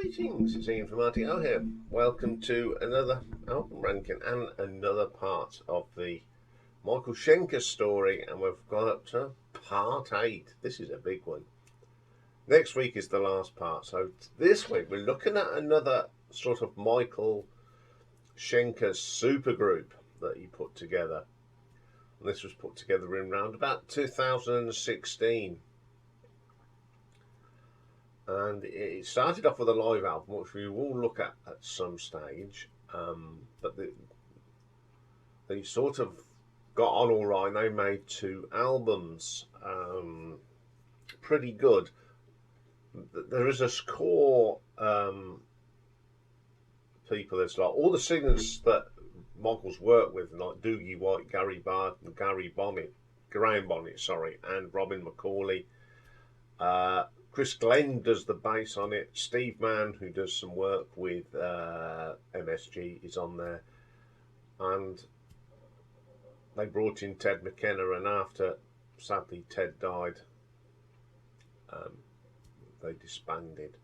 Greetings, it's Iain from RTO here. Welcome to another album ranking and another part of the Michael Schenker story, and we've gone up to part 8. This is a big one. Next week is the last part, so this week we're looking at another sort of Michael Schenker supergroup that he put together. And this was put together in round about 2016. And it started off with a live album, which we will look at some stage. But they sort of got on all right. They made 2 albums, pretty good. There is a score people. There's like all the singers that Michael's worked with, like Doogie White, Gary Barton, Graham Bonnet, and Robin McAuley. Chris Glenn does the bass on it. Steve Mann, who does some work with MSG, is on there. And they brought in Ted McKenna, and after, sadly, Ted died, they disbanded.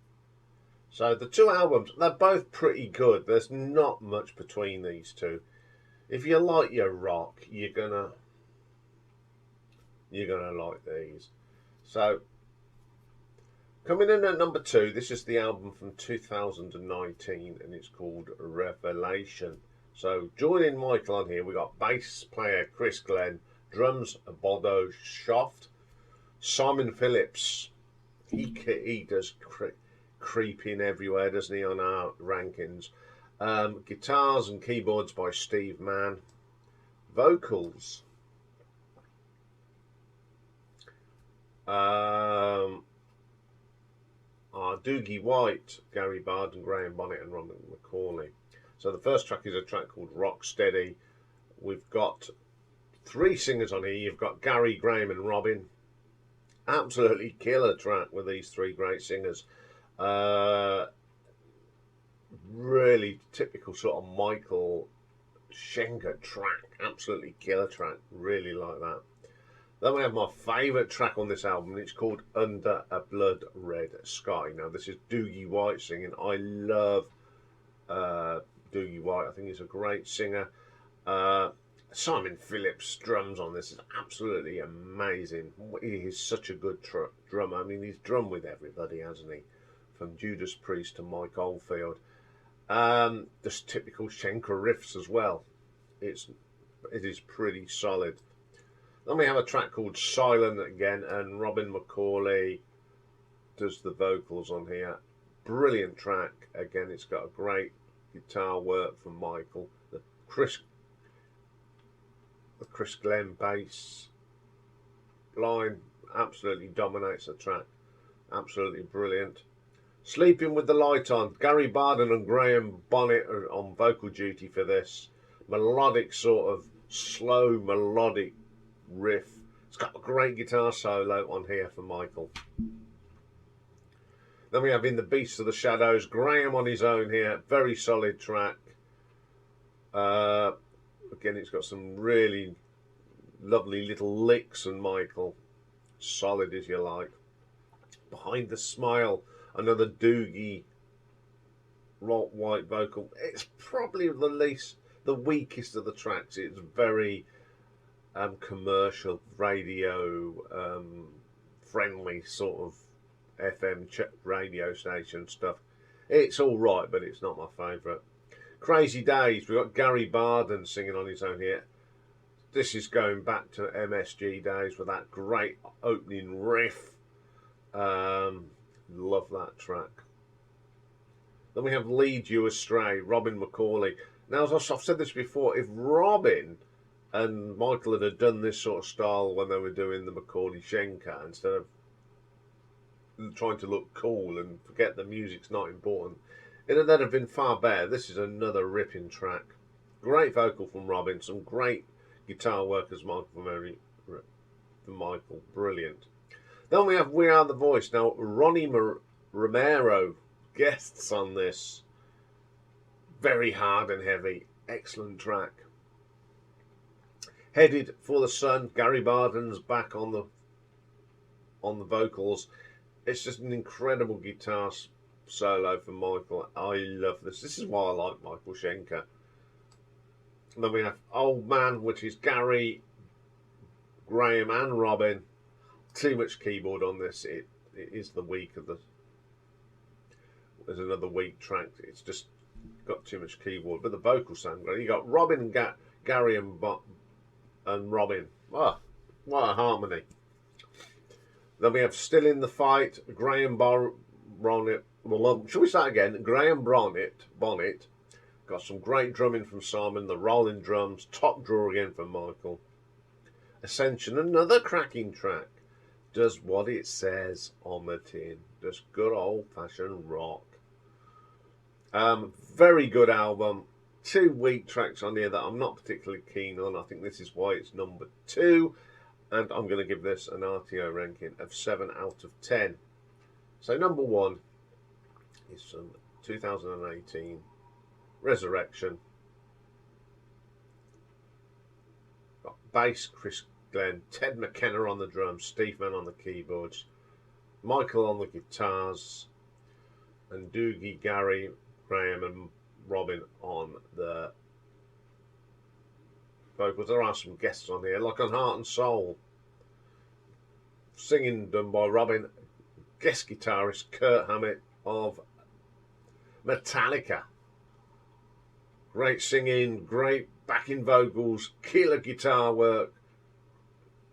So the 2 albums, they're both pretty good. There's not much between these 2. If you like your rock, you're gonna like these. So, coming in at number 2, this is the album from 2019, and it's called Revelation. So, joining Michael on here, we got bass player Chris Glenn, drums Bodo Schaft, Simon Phillips. He does creep in everywhere, doesn't he, on our rankings. Guitars and keyboards by Steve Mann. Vocals. Doogie White, Gary Barton, Graham Bonnet, and Robin McAuley. So the first track is a track called Rock Steady. We've got 3 singers on here. You've got Gary, Graham, and Robin. Absolutely killer track with these 3 great singers. Really typical sort of Michael Schenker track. Absolutely killer track. Really like that. Then we have my favourite track on this album. It's called Under a Blood Red Sky. Now, this is Doogie White singing. I love Doogie White. I think he's a great singer. Simon Phillips' drums on this is absolutely amazing. He is such a good drummer. I mean, he's drummed with everybody, hasn't he? From Judas Priest to Mike Oldfield. Just typical Schenker riffs as well. It is pretty solid. Then we have a track called Silent again, and Robin McAuley does the vocals on here. Brilliant track. Again, it's got a great guitar work from Michael. The Chris Glenn bass line absolutely dominates the track. Absolutely brilliant. Sleeping with the Light On. Gary Barton and Graham Bonnet are on vocal duty for this. Melodic, sort of slow melodic riff. It's got a great guitar solo on here for Michael. Then we have In the Beasts of the Shadows, Graham on his own here. Very solid track. Again, it's got some really lovely little licks, and Michael, solid as you like. Behind the Smile, another Doogie White vocal. It's probably the weakest of the tracks. It's very commercial, radio friendly sort of FM radio station stuff. It's all right, but it's not my favourite. Crazy Days, we've got Gary Barton singing on his own here. This is going back to MSG days with that great opening riff. Love that track. Then we have Lead You Astray, Robin McAuley. Now, as I've said this before, if Robin and Michael had done this sort of style when they were doing the McAuley Schenker, instead of trying to look cool and forget the music's not important, it'd have been far better. This is another ripping track. Great vocal from Robin, some great guitar work as Michael. Brilliant. Then we have We Are the Voice. Now, Ronnie Romero guests on this. Very hard and heavy. Excellent track. Headed for the Sun. Gary Barton's back on the vocals. It's just an incredible guitar solo from Michael. I love this. This is why I like Michael Schenker. And then we have Old Man, which is Gary, Graham and Robin. Too much keyboard on this. It is the weak of the... There's another weak track. It's just got too much keyboard. But the vocals sound great. You got Robin and Gary and Robin. Oh, what a harmony. Then we have Still in the Fight, Graham Bonnet. Well, shall we start again? Graham Bonnet. Got some great drumming from Simon, the rolling drums, top draw again from Michael. Ascension, another cracking track. Does what it says on the tin. Just good old-fashioned rock. Very good album. 2 weak tracks on here that I'm not particularly keen on. I think this is why it's number 2. And I'm going to give this an RTO ranking of 7 out of 10. So number 1 is from 2018, Resurrection. Got bass, Chris Glenn, Ted McKenna on the drums, Steve Mann on the keyboards, Michael on the guitars, and Doogie, Gary, Graham and Robin on the vocals. There are some guests on here, like on Heart and Soul. Singing done by Robin, guest guitarist Kurt Hammett of Metallica. Great singing, great backing vocals, killer guitar work,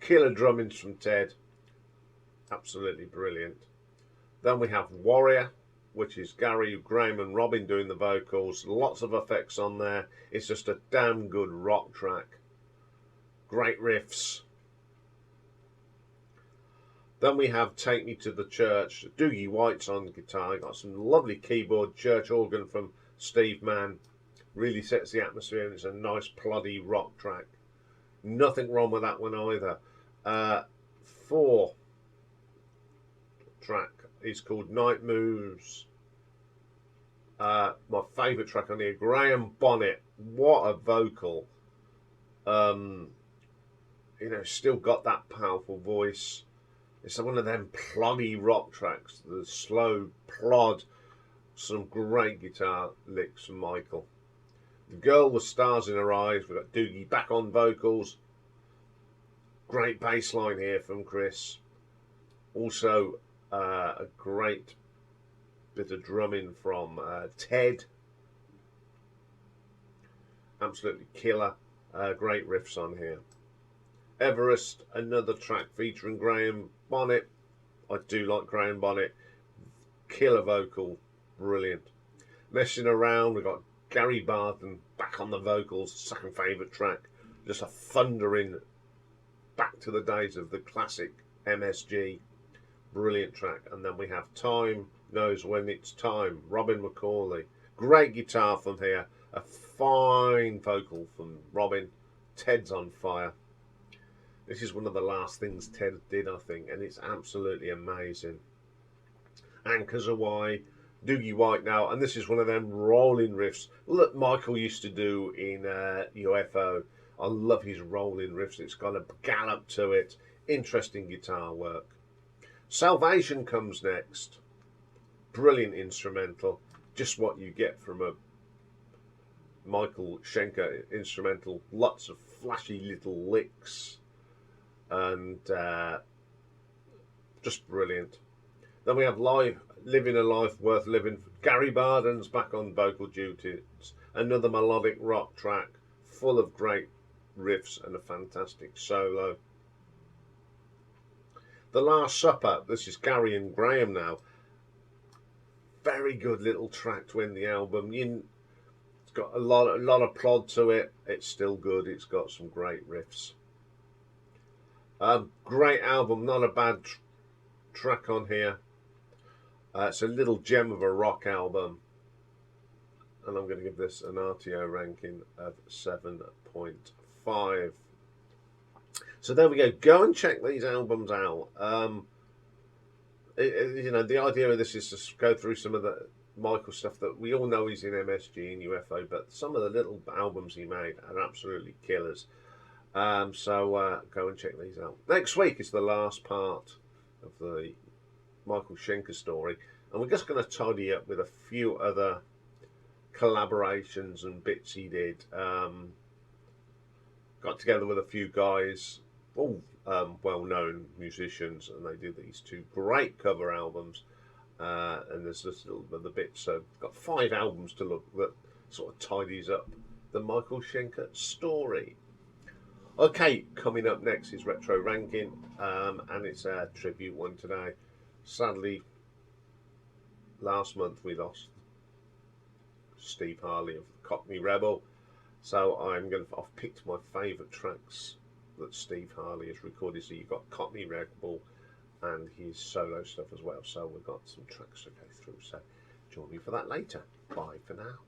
killer drumming from Ted. Absolutely brilliant. Then we have Warrior, which is Gary, Graham and Robin doing the vocals. Lots of effects on there. It's just a damn good rock track. Great riffs. Then we have Take Me to the Church. Doogie White's on guitar. Got some lovely keyboard, church organ from Steve Mann. Really sets the atmosphere, and it's a nice ploddy rock track. Nothing wrong with that one either. 4 track is called Night Moves. My favourite track on here, Graham Bonnet. What a vocal. You know, still got that powerful voice. It's one of them ploddy rock tracks, the slow plod. Some great guitar licks from Michael. The Girl with Stars in Her Eyes. We've got Doogie back on vocals. Great bass line here from Chris. Also a great bit of drumming from Ted. Absolutely killer. Great riffs on here. Everest, another track featuring Graham Bonnet. I do like Graham Bonnet. Killer vocal. Brilliant. Messing Around, we've got Gary Barton back on the vocals. Second favourite track. Just a thundering back to the days of the classic MSG. Brilliant track. And then we have Time Knows When It's Time. Robin McCauley. Great guitar from here. A fine vocal from Robin. Ted's on fire. This is one of the last things Ted did, I think, and it's absolutely amazing. Anchors Away, Doogie White now, and this is one of them rolling riffs that Michael used to do in UFO. I love his rolling riffs. It's got a gallop to it. Interesting guitar work. Salvation comes next. Brilliant instrumental. Just what you get from a Michael Schenker instrumental. Lots of flashy little licks. And just brilliant. Then we have Living a Life Worth Living. Gary Barden's back on vocal duties. Another melodic rock track full of great riffs and a fantastic solo. The Last Supper. This is Gary and Graham now. Very good little track to end the album. It's got a lot of plod to it. It's still good. It's got some great riffs. Great album, not a bad track on here. It's a little gem of a rock album, and I'm going to give this an RTO ranking of 7.5. So there we go. Go and check these albums out. You know, the idea of this is to go through some of the Michael stuff that we all know he's in MSG and UFO, but some of the little albums he made are absolutely killers. So go and check these out. Next week is the last part of the Michael Schenker story, and we're just going to tidy up with a few other collaborations and bits he did. Got together with a few guys, all well-known musicians, and they did these two great cover albums. And there's just little other bits. So got 5 albums to look that sort of tidies up the Michael Schenker story. Okay, coming up next is Retro Ranking, and it's a tribute one today. Sadly, last month we lost Steve Harley of Cockney Rebel, so I've picked my favourite tracks that Steve Harley has recorded. So you've got Cockney Rebel and his solo stuff as well. So we've got some tracks to go through. So join me for that later. Bye for now.